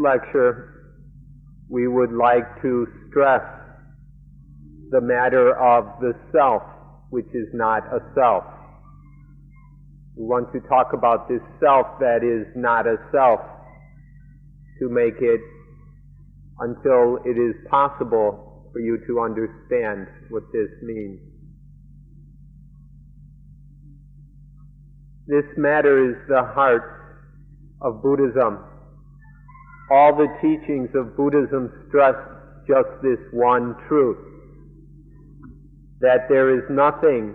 lecture, we would like to stress the matter of the self, which is not a self. We want to talk about this self that is not a self, to make it until it is possible for you to understand what this means. This matter is the heart of Buddhism. All the teachings of Buddhism stress just this one truth, that there is nothing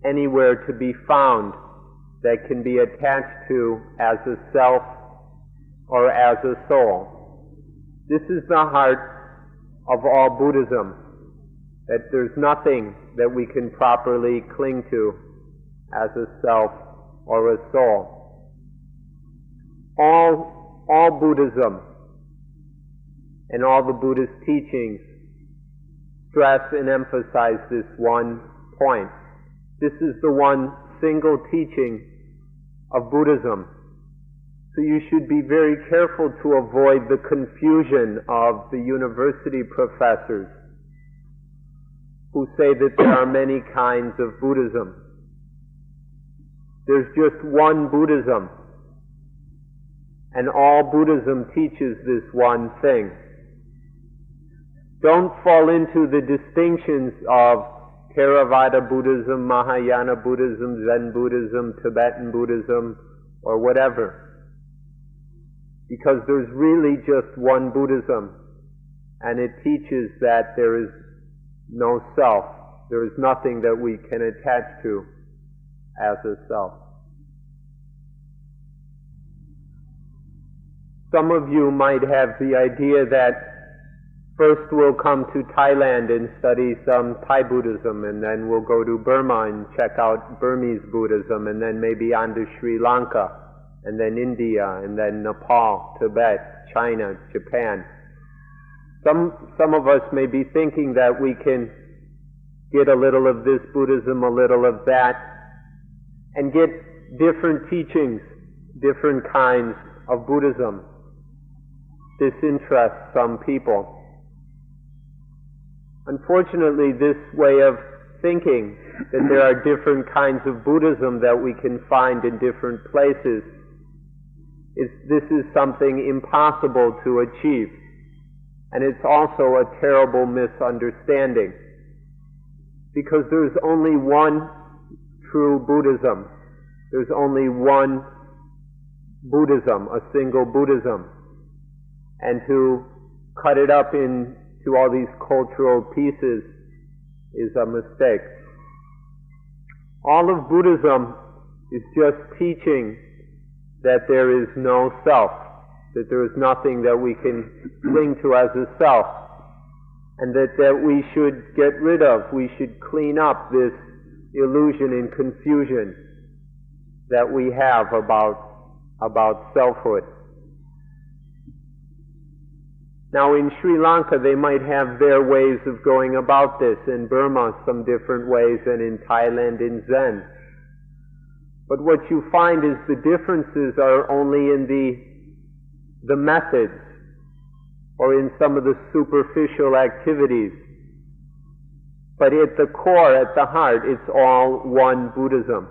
anywhere to be found that can be attached to as a self or as a soul. This is the heart of all Buddhism, that there's nothing that we can properly cling to as a self or a soul. All Buddhism and all the Buddhist teachings stress and emphasize this one point. This is the one single teaching of Buddhism. So you should be very careful to avoid the confusion of the university professors who say that there are many kinds of Buddhism. There's just one Buddhism, and all Buddhism teaches this one thing. Don't fall into the distinctions of Theravada Buddhism, Mahayana Buddhism, Zen Buddhism, Tibetan Buddhism, or whatever. Because there's really just one Buddhism, and it teaches that there is no self. There is nothing that we can attach to as a self. Some of you might have the idea that first we'll come to Thailand and study some Thai Buddhism, and then we'll go to Burma and check out Burmese Buddhism, and then maybe on to Sri Lanka, and then India, and then Nepal, Tibet, China, Japan. Some of us may be thinking that we can get a little of this Buddhism, a little of that, and get different teachings, different kinds of Buddhism. This interests some people. Unfortunately, this way of thinking, that there are different kinds of Buddhism that we can find in different places, this is something impossible to achieve. And it's also a terrible misunderstanding. Because there's only one true Buddhism. There's only one Buddhism, a single Buddhism. And to cut it up into all these cultural pieces is a mistake. All of Buddhism is just teaching that there is no self, that there is nothing that we can cling to as a self, and that we should get rid of, we should clean up this illusion and confusion that we have about selfhood. Now in Sri Lanka they might have their ways of going about this, in Burma some different ways, and in Thailand in Zen. But what you find is the differences are only in the methods, or in some of the superficial activities. But at the core, at the heart, it's all one Buddhism.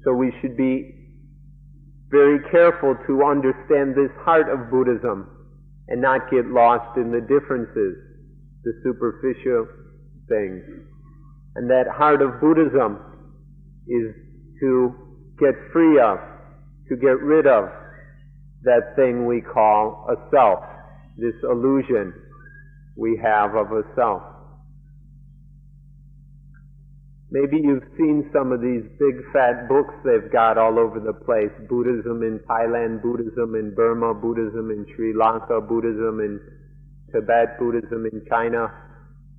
So we should be very careful to understand this heart of Buddhism and not get lost in the differences, the superficial things. And that heart of Buddhism is to get free of, to get rid of that thing we call a self, this illusion we have of a self. Maybe you've seen some of these big fat books they've got all over the place. Buddhism in Thailand, Buddhism in Burma, Buddhism in Sri Lanka, Buddhism in Tibet, Buddhism in China.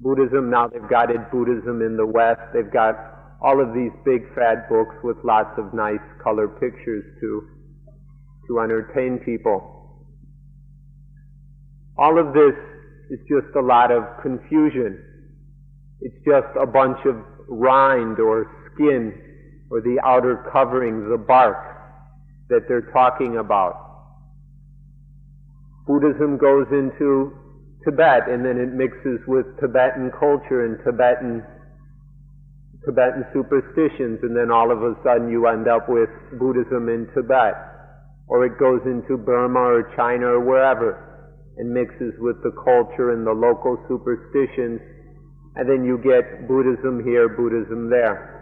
Buddhism, now they've got it, Buddhism in the West. They've got all of these big fat books with lots of nice color pictures to entertain people. All of this is just a lot of confusion. It's just a bunch of rind or skin or the outer covering, the bark that they're talking about. Buddhism goes into Tibet, and then it mixes with Tibetan culture and Tibetan superstitions, and then all of a sudden you end up with Buddhism in Tibet. Or it goes into Burma or China or wherever and mixes with the culture and the local superstitions, and then you get Buddhism here, Buddhism there.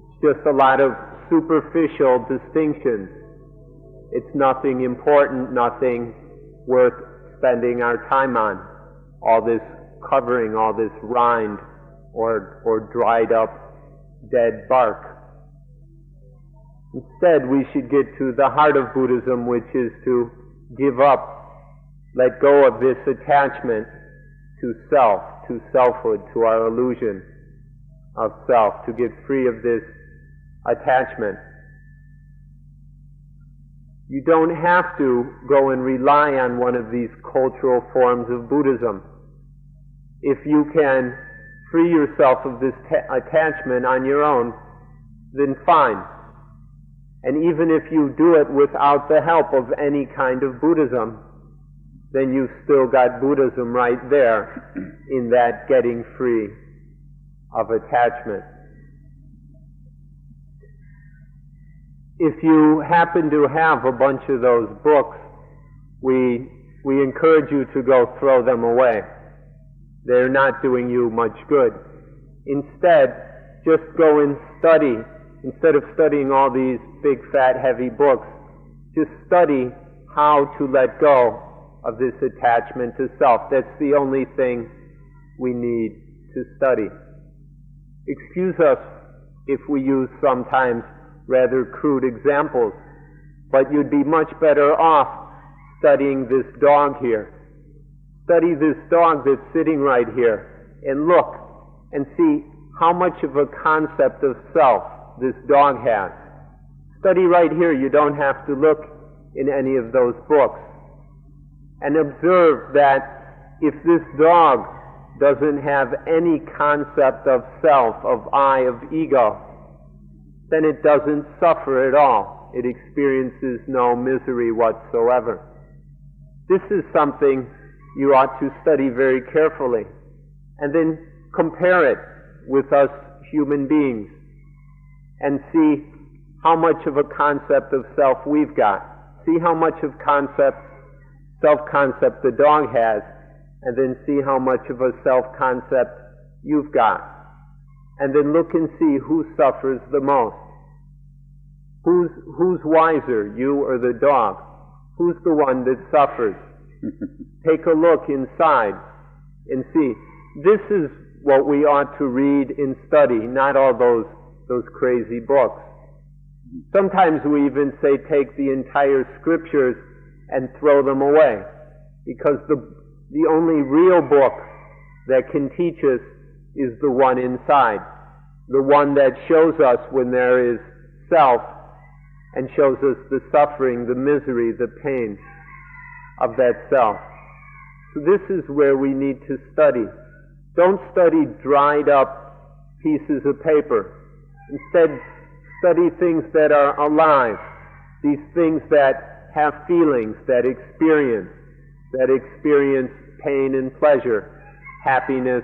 It's just a lot of superficial distinctions. It's nothing important, nothing worth spending our time on. All this covering, all this rind, or dried up dead bark. Instead, we should get to the heart of Buddhism, which is to give up, let go of this attachment to self, to selfhood, to our illusion of self, to get free of this attachment. You don't have to go and rely on one of these cultural forms of Buddhism. If you can free yourself of this attachment on your own, then fine. And even if you do it without the help of any kind of Buddhism, then you've still got Buddhism right there in that getting free of attachment. If you happen to have a bunch of those books, we encourage you to go throw them away. They're not doing you much good. Instead, just go and study. Instead of studying all these big, fat, heavy books, just study how to let go of this attachment to self. That's the only thing we need to study. Excuse us if we use sometimes rather crude examples, but you'd be much better off studying this dog here. Study this dog that's sitting right here and look and see how much of a concept of self this dog has. Study right here. You don't have to look in any of those books. And observe that if this dog doesn't have any concept of self, of I, of ego, then it doesn't suffer at all. It experiences no misery whatsoever. This is something you ought to study very carefully, and then compare it with us human beings and see how much of a concept of self we've got. See how much of self-concept the dog has, and then see how much of a self-concept you've got. And then look and see who suffers the most. Who's wiser, you or the dog? Who's the one that suffers? Take a look inside and see. This is what we ought to read and study, not all those crazy books. Sometimes we even say take the entire scriptures and throw them away, because the only real book that can teach us is the one inside, the one that shows us when there is self and shows us the suffering, the misery, the pain of that self. So this is where we need to study. Don't study dried up pieces of paper. Instead, study things that are alive, these things that have feelings, that experience pain and pleasure, happiness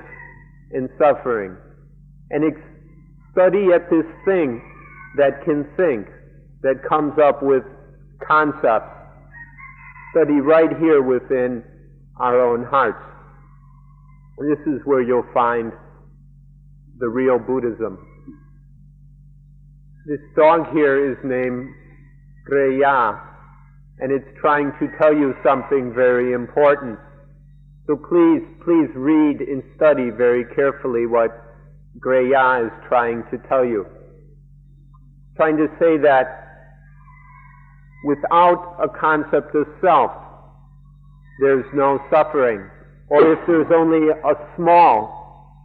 and suffering. And study at this thing that can think, that comes up with concepts. Study right here within our own hearts. And this is where you'll find the real Buddhism. This dog here is named Greya, and it's trying to tell you something very important. So please read and study very carefully what Greya is trying to tell you. Trying to say that without a concept of self, there's no suffering. Or if there's only a small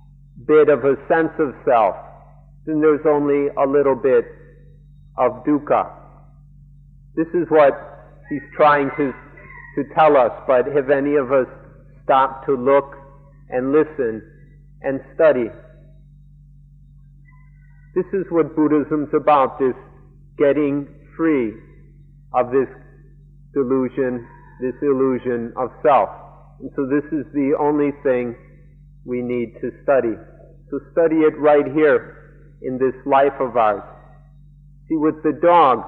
bit of a sense of self, then there's only a little bit of dukkha. This is what he's trying to tell us, but have any of us stopped to look and listen and study? This is what Buddhism's about, this getting free of this delusion this illusion of self. And so this is the only thing we need to study. So study it right here in this life of ours. See, with the dog,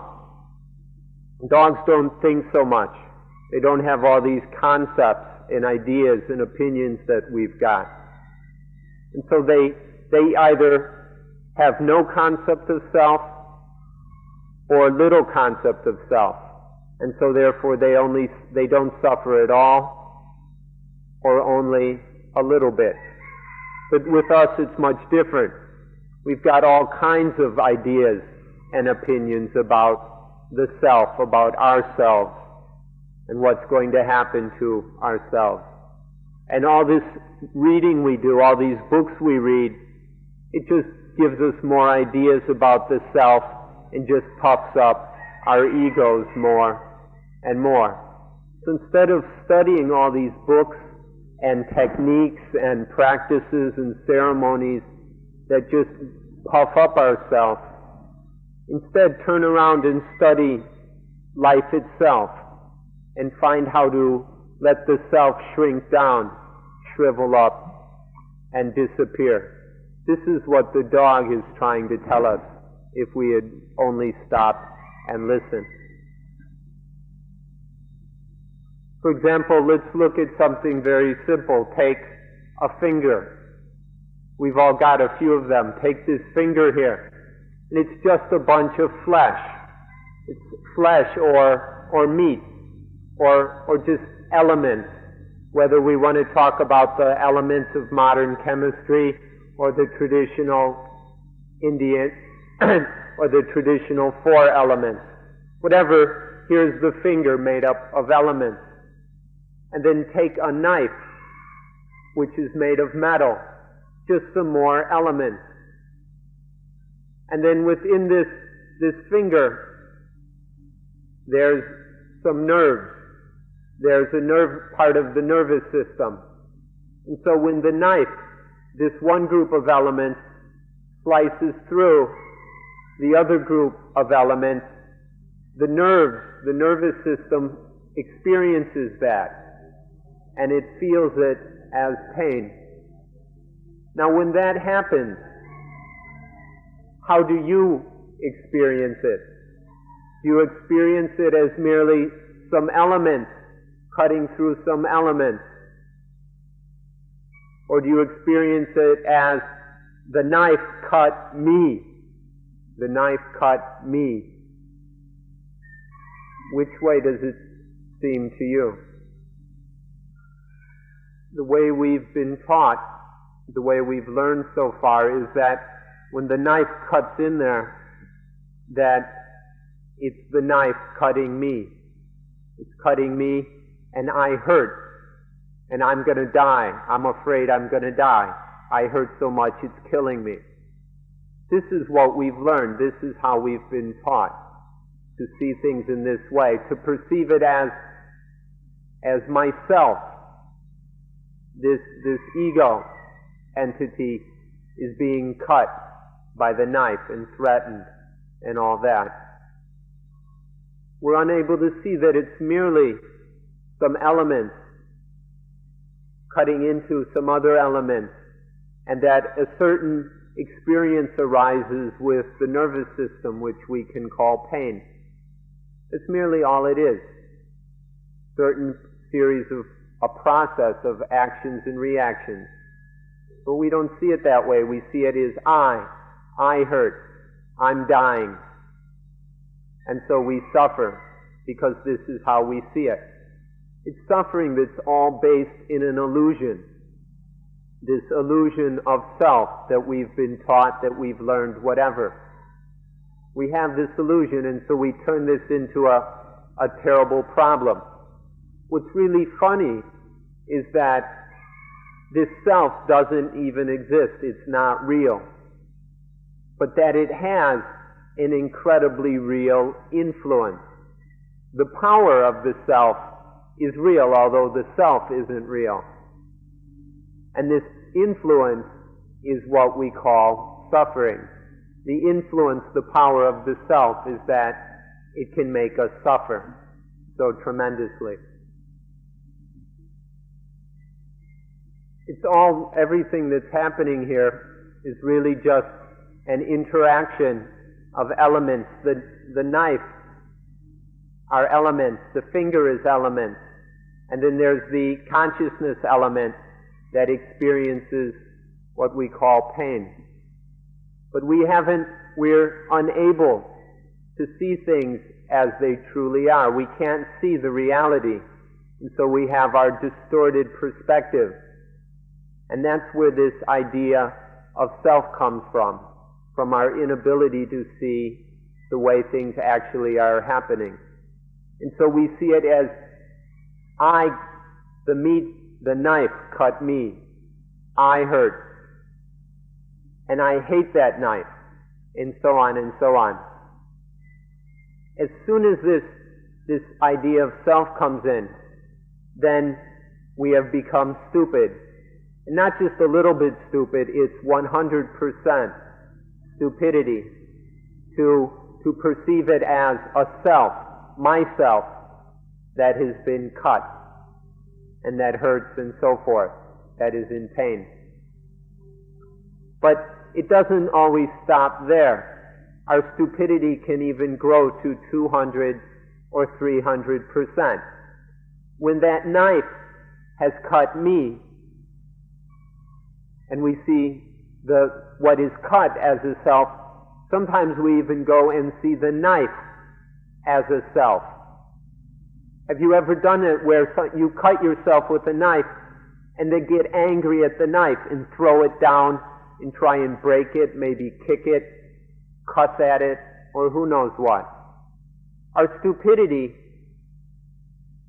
dogs don't think so much. They don't have all these concepts and ideas and opinions that we've got. And so they either have no concept of self or little concept of self. And so therefore they don't suffer at all or only a little bit. But with us it's much different. We've got all kinds of ideas and opinions about the self, about ourselves, and what's going to happen to ourselves. And all this reading we do, all these books we read, it just gives us more ideas about the self and just puffs up our egos more and more. So instead of studying all these books and techniques and practices and ceremonies that just puff up ourselves, instead turn around and study life itself and find how to let the self shrink down, shrivel up, and disappear. This is what the dog is trying to tell us if we had only stopped and listened. For example, let's look at something very simple. Take a finger. We've all got a few of them. Take this finger here, and it's just a bunch of flesh. It's flesh or meat or just elements, whether we want to talk about the elements of modern chemistry or the traditional Indian or the traditional 4 elements. Whatever, here's the finger made up of elements. And then take a knife, which is made of metal, just some more elements. And then within this finger, there's some nerves. There's a nerve, part of the nervous system. And so when the knife, this one group of elements, slices through the other group of elements, the nerves, the nervous system experiences that, and it feels it as pain. Now when that happens, how do you experience it? Do you experience it as merely some elements cutting through some elements? Or do you experience it as the knife cut me? The knife cut me. Which way does it seem to you? The way we've been taught, the way we've learned so far, is that when the knife cuts in there, that it's the knife cutting me. It's cutting me, and I hurt, and I'm going to die. I'm afraid I'm going to die. I hurt so much it's killing me. This is what we've learned. This is how we've been taught to see things in this way, to perceive it as myself. This ego entity is being cut by the knife and threatened and all that. We're unable to see that it's merely some elements cutting into some other elements, and that a certain experience arises with the nervous system, which we can call pain. It's merely all it is. Certain series of a process of actions and reactions. But we don't see it that way. We see it as I hurt, I'm dying. And so we suffer because this is how we see it. It's suffering that's all based in an illusion. This illusion of self that we've been taught, that we've learned, whatever. We have this illusion, and so we turn this into a terrible problem. What's really funny is that this self doesn't even exist. It's not real. But that it has an incredibly real influence. The power of the self is real, although the self isn't real. And this influence is what we call suffering. The influence, the power of the self, is that it can make us suffer so tremendously. everything that's happening here is really just an interaction of elements. The knife are elements, the finger is elements, and then there's the consciousness element that experiences what we call pain. But we're unable to see things as they truly are. We can't see the reality, and so we have our distorted perspective. And that's where this idea of self comes from our inability to see the way things actually are happening. And so we see it as the knife cut me, I hurt, and I hate that knife, and so on and so on. As soon as this idea of self comes in, then we have become stupid. And not just a little bit stupid, it's 100% stupidity to perceive it as a self, myself, that has been cut and that hurts and so forth, that is in pain. But it doesn't always stop there. Our stupidity can even grow to 200 or 300%. When that knife has cut me, and we see what is cut as a self, sometimes we even go and see the knife as a self. Have you ever done it where you cut yourself with a knife and then get angry at the knife and throw it down and try and break it, maybe kick it, cuss at it, or who knows what? Our stupidity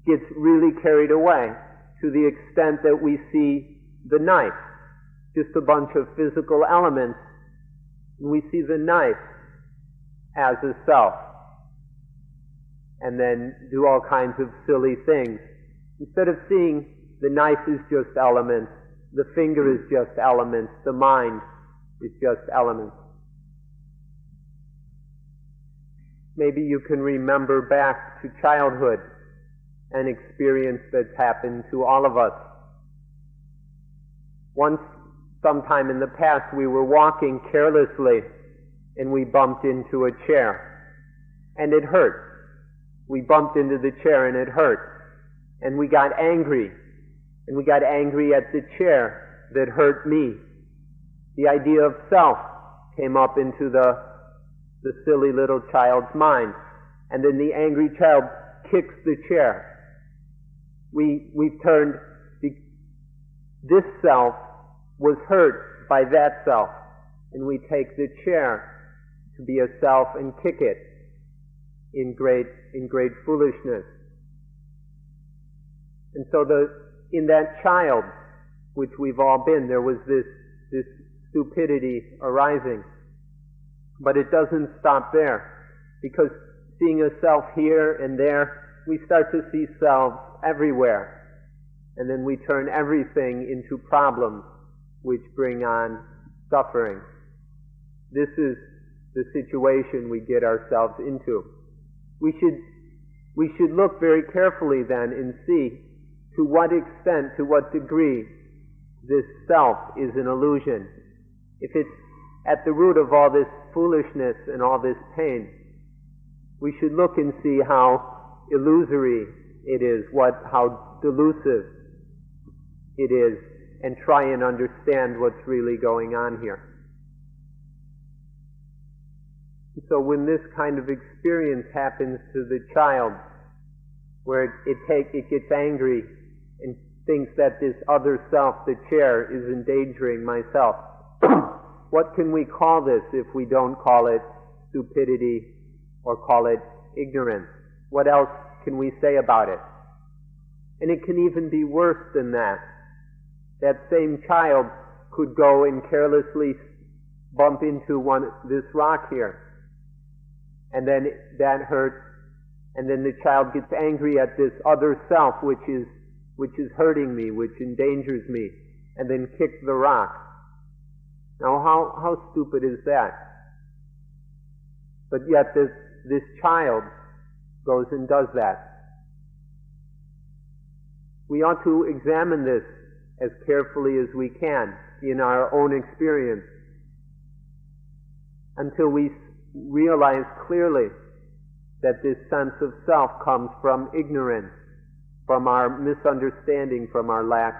gets really carried away to the extent that we see the knife, just a bunch of physical elements, and we see the knife as a self, and then do all kinds of silly things. Instead of seeing the knife is just elements, the finger is just elements, the mind is just elements. Maybe you can remember back to childhood, an experience that's happened to all of us. Once, sometime in the past, we were walking carelessly and we bumped into a chair, and it hurt. We bumped into the chair and it hurt, and we got angry, and we got angry at the chair that hurt me. The idea of self came up into the silly little child's mind, and then the angry child kicks the chair. We've turned this self was hurt by that self, and we take the chair to be a self and kick it in great foolishness. And so in that child, which we've all been, there was this stupidity arising. But it doesn't stop there, because seeing a self here and there, we start to see selves everywhere, and then we turn everything into problems which bring on suffering. This is the situation we get ourselves into. We should look very carefully then and see to what extent, to what degree this self is an illusion. If it's at the root of all this foolishness and all this pain, we should look and see how illusory it is, how delusive it is, and try and understand what's really going on here. So when this kind of experience happens to the child, where it gets angry and thinks that this other self, the chair, is endangering myself, what can we call this if we don't call it stupidity or call it ignorance? What else can we say about it? And it can even be worse than that. That same child could go and carelessly bump into this rock here, and then that hurts, and then the child gets angry at this other self which is hurting me, which endangers me, and then kicks the rock. Now how stupid is that? But yet this child goes and does that. We ought to examine this as carefully as we can in our own experience until we realize clearly that this sense of self comes from ignorance, from our misunderstanding, from our lack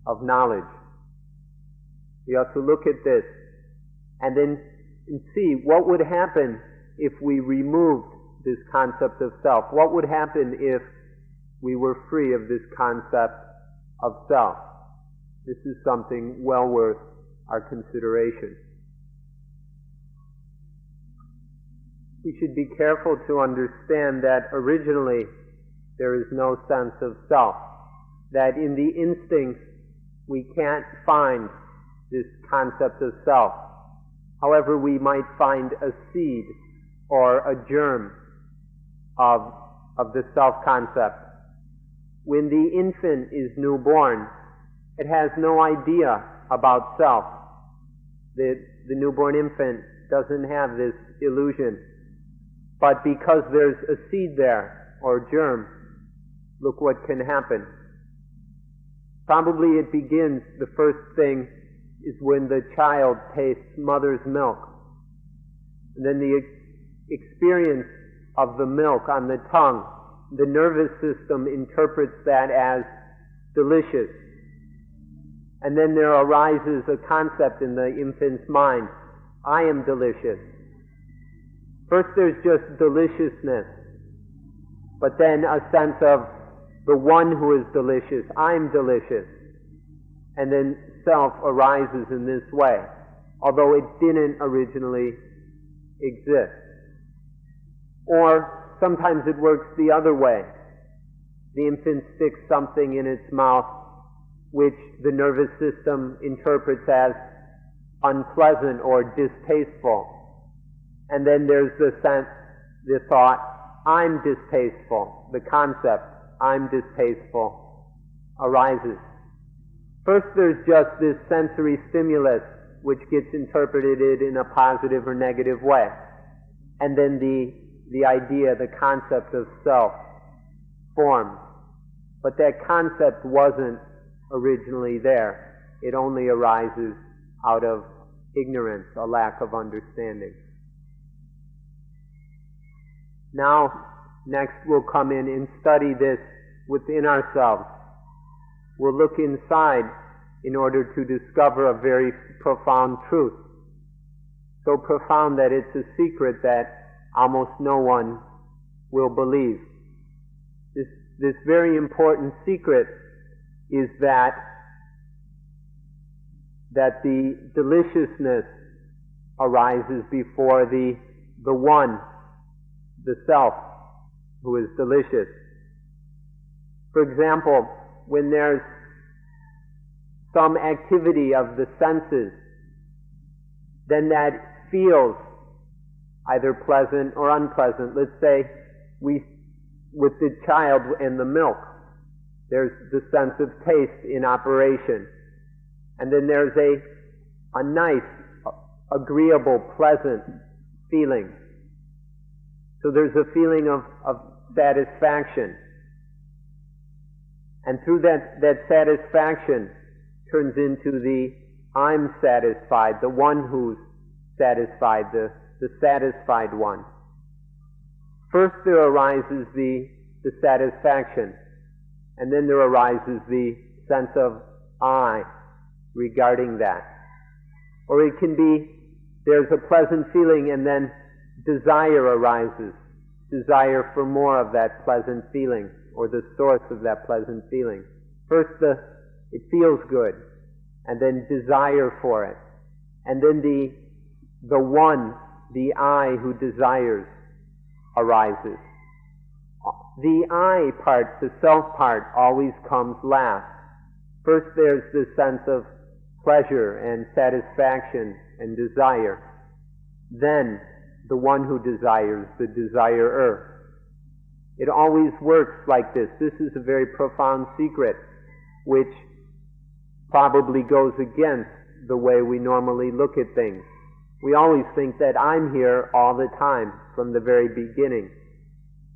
of knowledge. We have to look at this and then see what would happen if we removed this concept of self. What would happen if we were free of this concept of self? This is something well worth our consideration. We should be careful to understand that originally there is no sense of self, that in the instincts we can't find this concept of self. However, we might find a seed or a germ of the self-concept. When the infant is newborn, it has no idea about self. The newborn infant doesn't have this illusion. But because there's a seed there, or germ, look what can happen. Probably it begins, the first thing is when the child tastes mother's milk. And then the experience of the milk on the tongue, the nervous system interprets that as delicious. And then there arises a concept in the infant's mind, I am delicious. First there's just deliciousness, but then a sense of the one who is delicious, I'm delicious. And then self arises in this way, although it didn't originally exist. Or sometimes it works the other way. The infant sticks something in its mouth which the nervous system interprets as unpleasant or distasteful. And then there's the thought, I'm distasteful. The concept, I'm distasteful, arises. First there's just this sensory stimulus which gets interpreted in a positive or negative way. And then the idea, the concept of self forms. But that concept wasn't originally there. It only arises out of ignorance, a lack of understanding. Now, next we'll come in and study this within ourselves. We'll look inside in order to discover a very profound truth. So profound that it's a secret that almost no one will believe. This very important secret is that the deliciousness arises before the one, the self, who is delicious. For example, when there's some activity of the senses, then that feels either pleasant or unpleasant. Let's say with the child and the milk, there's the sense of taste in operation. And then there's a nice, agreeable, pleasant feeling. So there's a feeling of satisfaction. And through that satisfaction turns into the I'm satisfied, the one who's satisfied, the satisfied one. First there arises the satisfaction, and then there arises the sense of I regarding that. Or it can be, there's a pleasant feeling and then desire arises, desire for more of that pleasant feeling, or the source of that pleasant feeling. First it feels good, and then desire for it. And then the one, the I who desires, arises. The I part, the self part, always comes last. First there's the sense of pleasure and satisfaction and desire. Then the one who desires, the desirer. It always works like this. This is a very profound secret, which probably goes against the way we normally look at things. We always think that I'm here all the time, from the very beginning.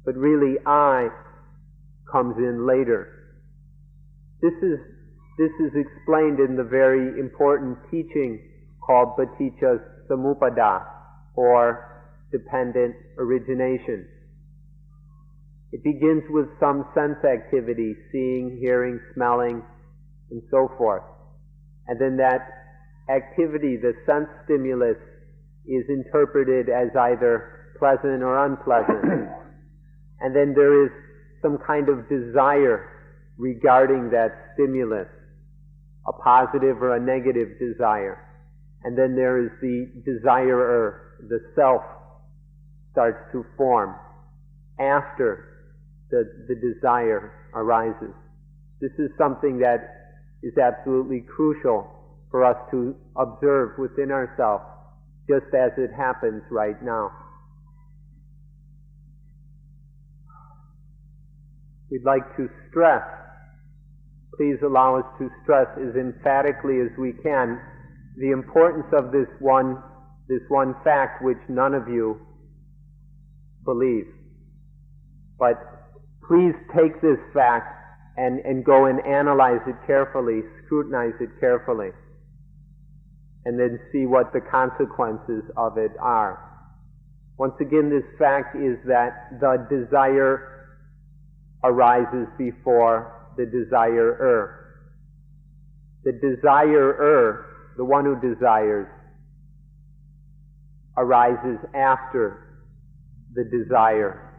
But really, I comes in later. This is This is explained in the very important teaching called Paticca Samuppada, or dependent origination. It begins with some sense activity, seeing, hearing, smelling, and so forth. And then that activity, the sense stimulus, is interpreted as either pleasant or unpleasant. And then there is some kind of desire regarding that stimulus, a positive or a negative desire. And then there is the desirer, the self starts to form after the desire arises. This is something that is absolutely crucial for us to observe within ourselves, just as it happens right now. We'd like to stress, please allow us to stress as emphatically as we can, the importance of this one fact which none of you believe. But please take this fact and go and analyze it carefully, scrutinize it carefully, and then see what the consequences of it are. Once again, this fact is that the desire arises before the desirer. The desirer, the one who desires, arises after the desire.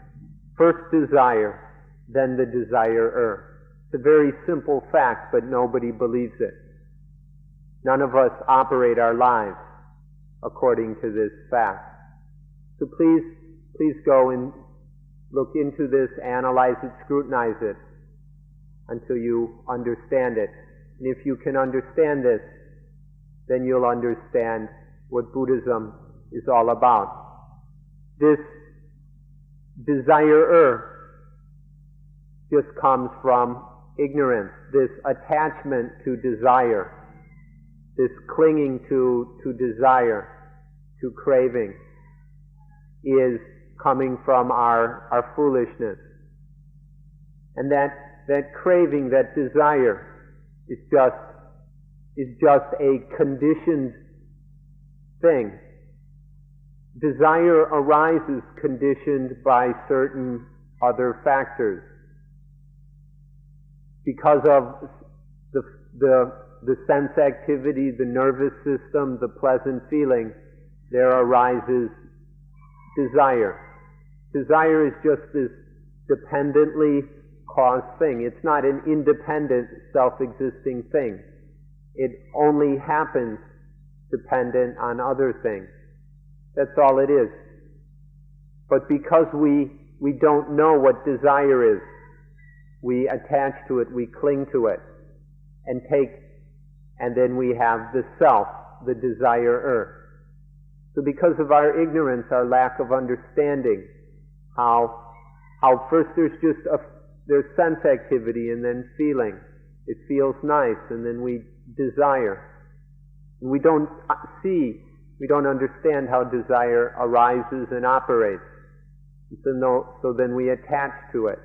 First desire, then the desirer. It's a very simple fact, but nobody believes it. None of us operate our lives according to this fact. So please go and look into this, analyze it, scrutinize it until you understand it. And if you can understand this, then you'll understand what Buddhism is all about. This desirer just comes from ignorance, this attachment to desire, this clinging to desire, to craving, is coming from our foolishness. And that craving, that desire, is just a conditioned thing. Desire arises conditioned by certain other factors. Because of the sense activity, the nervous system, the pleasant feeling, there arises desire. Desire is just this dependently caused thing. It's not an independent, self-existing thing. It only happens dependent on other things. That's all it is. But because we don't know what desire is, we attach to it, we cling to it, and then we have the self, the desirer. So because of our ignorance, our lack of understanding, how first there's sense activity and then feeling. It feels nice, and then we desire. We don't understand how desire arises and operates. So then we attach to it.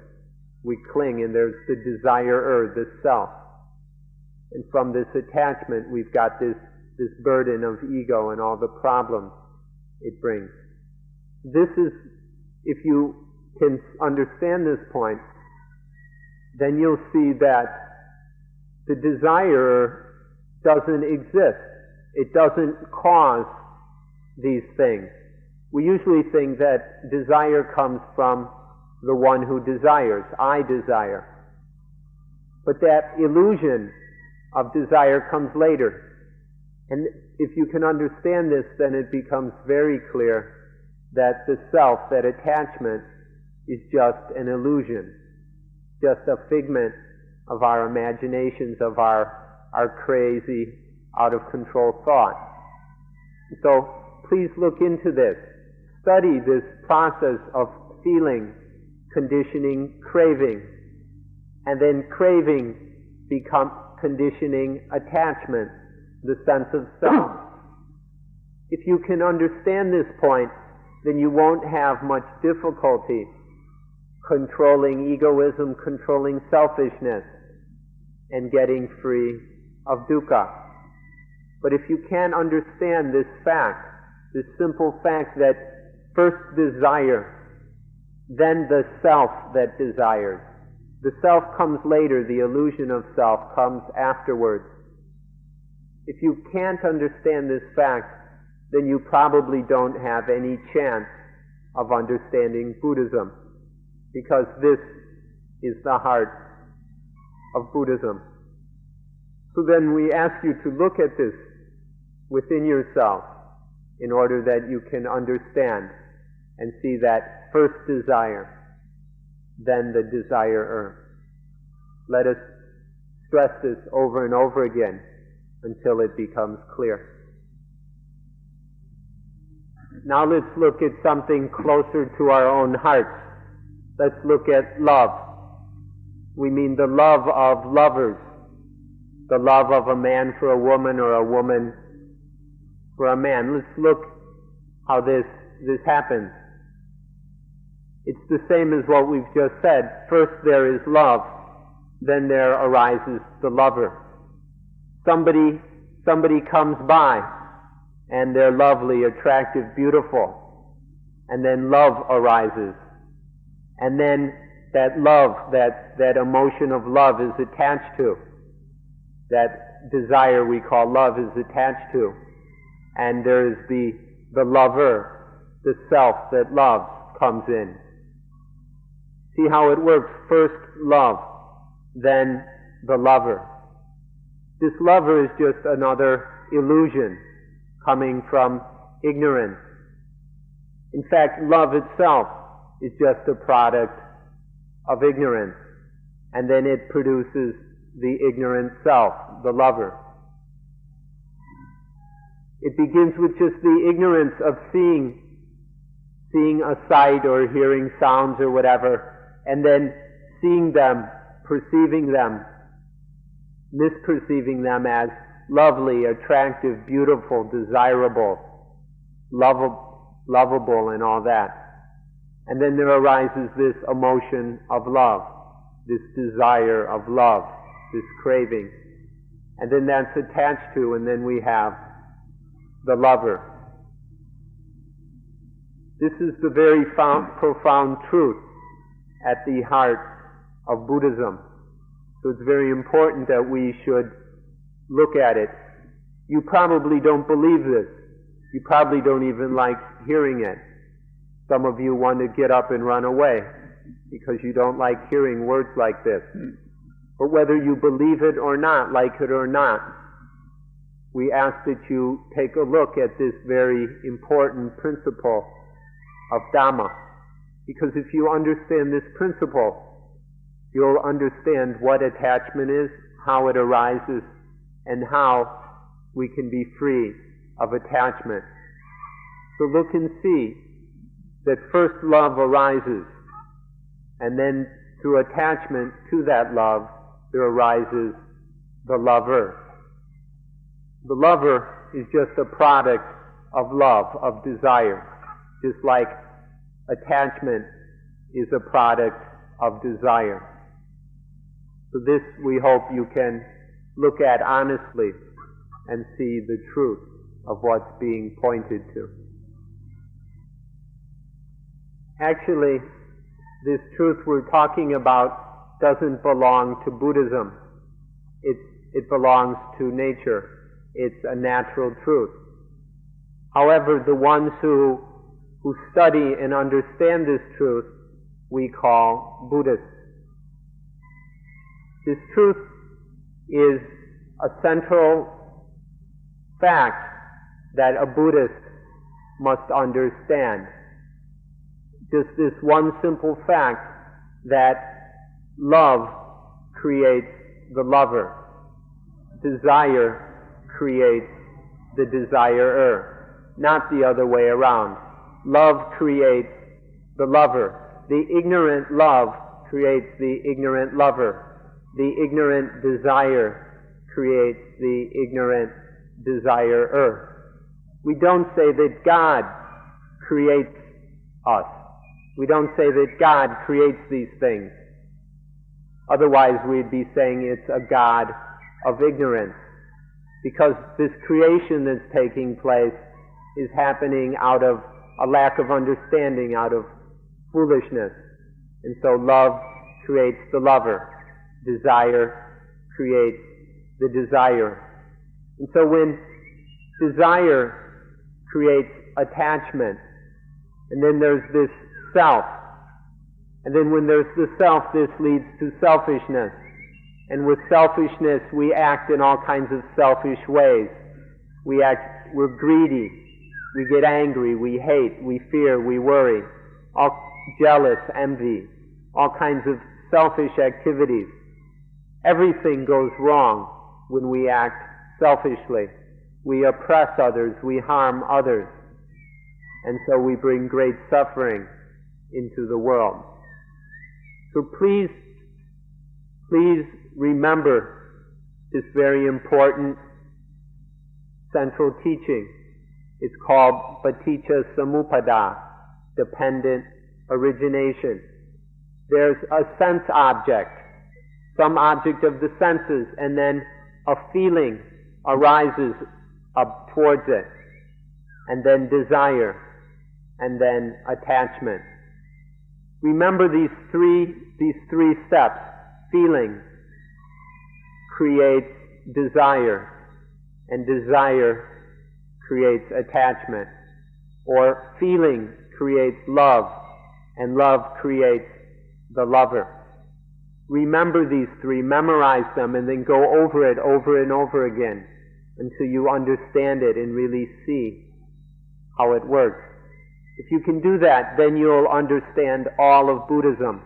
We cling, and there's the desirer, the self. And from this attachment, we've got this burden of ego and all the problems it brings. This is, if you can understand this point, then you'll see that the desire doesn't exist. It doesn't cause these things. We usually think that desire comes from the one who desires. I desire. But that illusion of desire comes later. And if you can understand this, then it becomes very clear that the self, that attachment, is just an illusion, just a figment of our imaginations, of our crazy, out-of-control thought. So please look into this. Study this process of feeling, conditioning, craving, and then craving become conditioning attachment, the sense of self. If you can understand this point, then you won't have much difficulty controlling egoism, controlling selfishness, and getting free of dukkha. But if you can't understand this fact, this simple fact that first desire, then the self that desires. The self comes later, the illusion of self comes afterwards. If you can't understand this fact, then you probably don't have any chance of understanding Buddhism, because this is the heart of Buddhism. So then we ask you to look at this within yourself in order that you can understand and see that first desire, then the desirer. Let us stress this over and over again until it becomes clear. Now let's look at something closer to our own hearts. Let's look at love. We mean the love of lovers, the love of a man for a woman or a woman for a man. Let's look how this happens. It's the same as what we've just said. First there is love, then there arises the lover. Somebody comes by, and they're lovely, attractive, beautiful, and then love arises. And then that love, that emotion of love is attached to. That desire we call love is attached to. And there's the lover, the self that loves, comes in. See how it works? First love, then the lover. This lover is just another illusion coming from ignorance. In fact, love itself is just a product of ignorance, and then it produces the ignorant self, the lover. It begins with just the ignorance of seeing a sight or hearing sounds or whatever, and then seeing them, perceiving them, misperceiving them as lovely, attractive, beautiful, desirable, lovable, and all that. And then there arises this emotion of love, this desire of love, this craving. And then that's attached to, and then we have the lover. This is the very profound truth at the heart of Buddhism. So it's very important that we should look at it. You probably don't believe this. You probably don't even like hearing it. Some of you want to get up and run away because you don't like hearing words like this. But whether you believe it or not, like it or not, we ask that you take a look at this very important principle of Dhamma. Because if you understand this principle, you'll understand what attachment is, how it arises, and how we can be free of attachment. So look and see that first love arises, and then through attachment to that love, there arises the lover. The lover is just a product of love, of desire, just like attachment is a product of desire. So this we hope you can look at honestly and see the truth of what's being pointed to. Actually, this truth we're talking about doesn't belong to Buddhism. It belongs to nature. It's a natural truth. However, the ones who study and understand this truth, we call Buddhists. This truth is a central fact that a Buddhist must understand. Just this one simple fact that love creates the lover. Desire creates the desirer, not the other way around. Love creates the lover. The ignorant love creates the ignorant lover. The ignorant desire creates the ignorant desirer. We don't say that God creates us. We don't say that God creates these things. Otherwise we'd be saying it's a God of ignorance. Because this creation that's taking place is happening out of a lack of understanding, out of foolishness. And so love creates the lover. Desire creates the desire. And so when desire creates attachment, and then there's this self, and then when there's the self, this leads to selfishness. And with selfishness, we act in all kinds of selfish ways. We're greedy, we get angry, we hate, we fear, we worry, all jealous, envy, all kinds of selfish activities. Everything goes wrong when we act selfishly. We oppress others, we harm others, and so we bring great suffering into the world. So please remember this very important central teaching. It's called Paticca Samuppada, dependent origination. There's a sense object, some object of the senses, and then a feeling arises up towards it, and then desire, and then attachment. Remember these three steps. Feeling creates desire, and desire creates attachment. Or feeling creates love, and love creates the lover. Remember these three, memorize them, and then go over it over and over again until you understand it and really see how it works. If you can do that, then you'll understand all of Buddhism.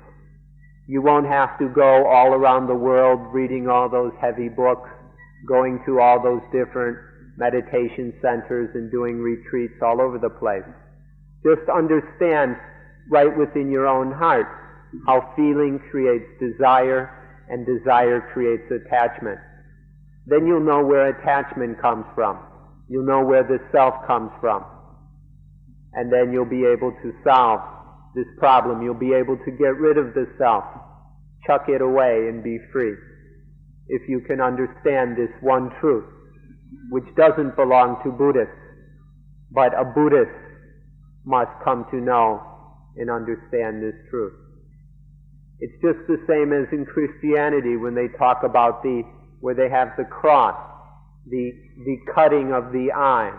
You won't have to go all around the world reading all those heavy books, going to all those different meditation centers and doing retreats all over the place. Just understand right within your own heart how feeling creates desire and desire creates attachment. Then you'll know where attachment comes from. You'll know where the self comes from. And then you'll be able to solve this problem. You'll be able to get rid of the self, chuck it away and be free. If you can understand this one truth, which doesn't belong to Buddhists, but a Buddhist must come to know and understand this truth. It's just the same as in Christianity when they talk about where they have the cross, the cutting of the eye,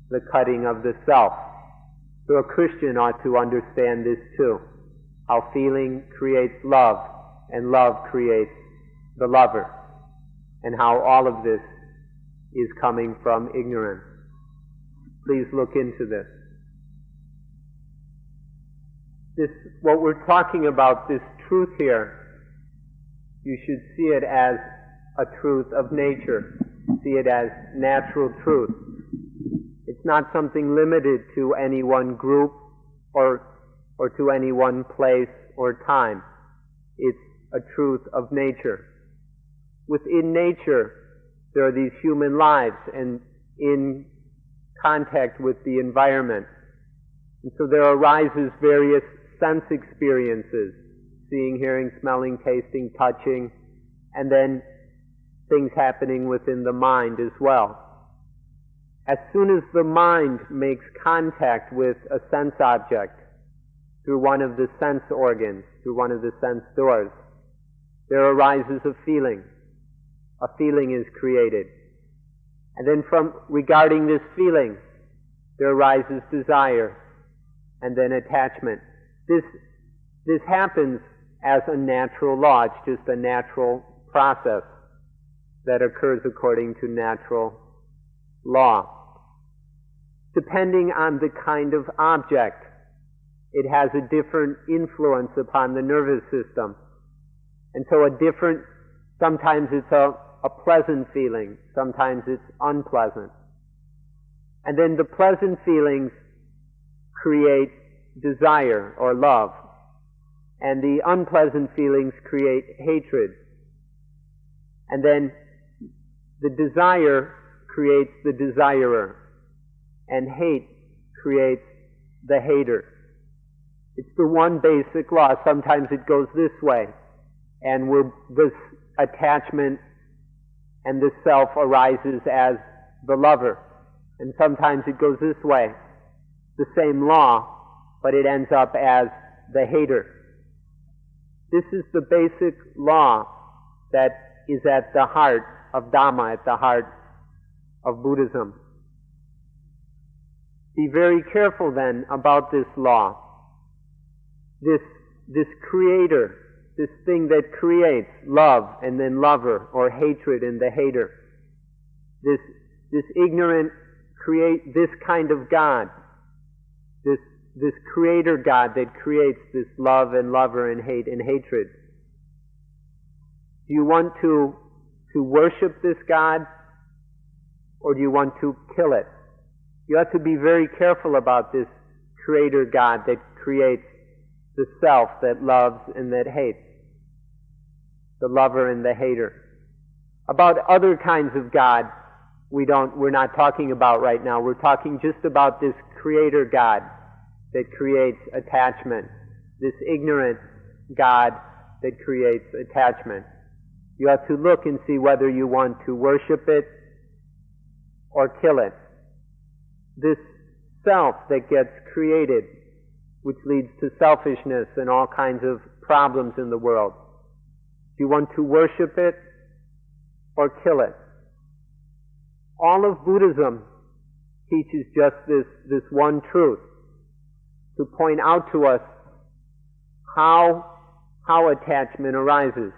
the cutting of the self. So a Christian ought to understand this too, how feeling creates love, and love creates the lover, and how all of this is coming from ignorance. Please look into this. What we're talking about, this truth here, you should see it as a truth of nature. See it as natural truth. It's not something limited to any one group or to any one place or time. It's a truth of nature. Within nature, there are these human lives and in contact with the environment. And so there arises various sense experiences, seeing, hearing, smelling, tasting, touching, and then things happening within the mind as well. As soon as the mind makes contact with a sense object through one of the sense organs, through one of the sense doors, there arises a feeling. A feeling is created. And then regarding this feeling, there arises desire and then attachment. This happens as a natural law. It's just a natural process that occurs according to natural law. Depending on the kind of object, it has a different influence upon the nervous system. And so sometimes it's a pleasant feeling, sometimes it's unpleasant. And then the pleasant feelings create desire or love, and the unpleasant feelings create hatred. And then the desire creates the desirer, and hate creates the hater. It's the one basic law. Sometimes it goes this way, and this attachment and this self arises as the lover. And sometimes it goes this way, the same law, but it ends up as the hater. This is the basic law that is at the heart of Dhamma, at the heart of Buddhism. Be very careful then about this law. This creator, this thing that creates love and then lover, or hatred and the hater. This ignorant this kind of God, this creator God that creates this love and lover and hate and hatred. Do you want to worship this God, or do you want to kill it? You have to be very careful about this creator God that creates the self that loves and that hates, the lover and the hater. About other kinds of God, we're not talking about right now. We're talking just about this creator God that creates attachment, this ignorant God that creates attachment. You have to look and see whether you want to worship it or kill it. This self that gets created, which leads to selfishness and all kinds of problems in the world. Do you want to worship it or kill it? All of Buddhism teaches just this one truth, to point out to us how attachment arises,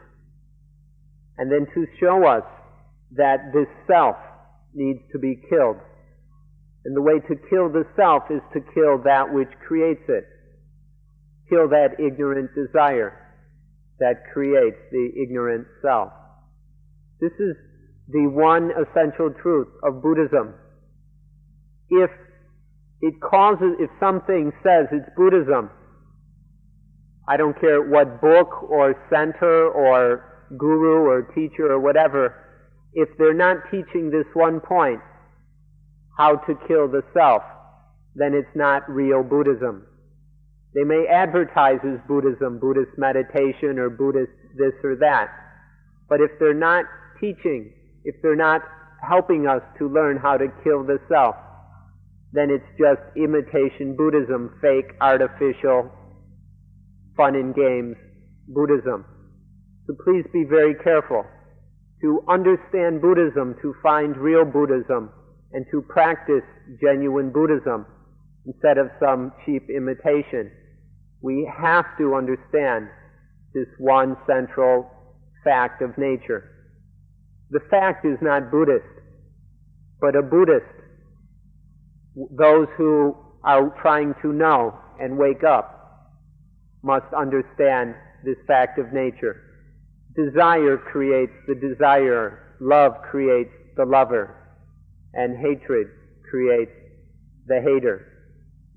and then to show us that this self needs to be killed. And the way to kill the self is to kill that which creates it. Kill that ignorant desire that creates the ignorant self. This is the one essential truth of Buddhism. If something says it's Buddhism, I don't care what book or center or guru or teacher or whatever, if they're not teaching this one point, how to kill the self, then it's not real Buddhism. They may advertise as Buddhism, Buddhist meditation or Buddhist this or that, but if they're not teaching, if they're not helping us to learn how to kill the self, then it's just imitation Buddhism, fake, artificial, fun and games Buddhism. So please be very careful. To understand Buddhism, to find real Buddhism, and to practice genuine Buddhism instead of some cheap imitation, we have to understand this one central fact of nature. The fact is not Buddhist, but a Buddhist, those who are trying to know and wake up, must understand this fact of nature. Desire creates the desire, love creates the lover, and hatred creates the hater.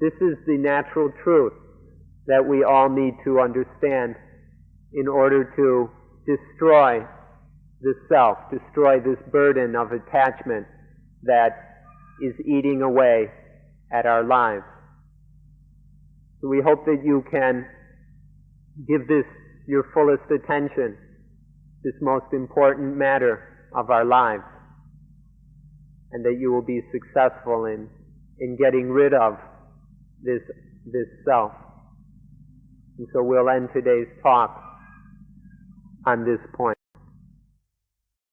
This is the natural truth that we all need to understand in order to destroy the self, destroy this burden of attachment that is eating away at our lives. So we hope that you can give this your fullest attention, this most important matter of our lives, and that you will be successful in getting rid of this self. And so we'll end today's talk on this point.